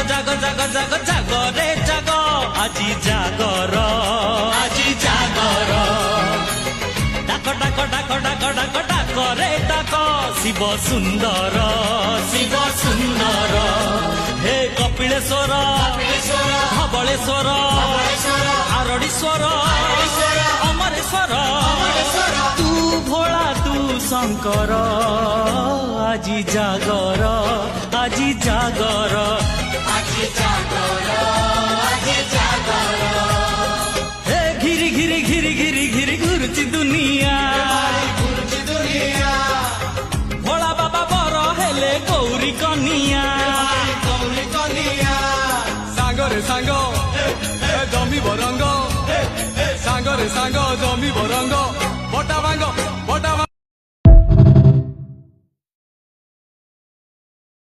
জাগ জাগ জাগ জাগ রে জাগ আজি জাগর আজি জাগর ডাক ডাক ডাক ডাক ডাক ডাক রে ডাক শিব সুন্দর শিব সুন্দর হে কপিলেশ্বর ধবলেশ্বর আরড়ীশ্বর অমরেশ্বর তু ভোলা তু শঙ্কর আজি জাগর আজি জাগর আজি জাগর আজি জাগর হে ঘিরি ঘিরি ঘিরি ঘিরি ঘিরি ঘুরছি দুনিয়া ভোলা বাবা বড় হেলে গৌরী কনিয়া সাগরে সাঙ্গ জমি বরঙ্গ সাগরে সাঙ্গ জমি বরঙ্গ বটা ভাঙ্গ বটা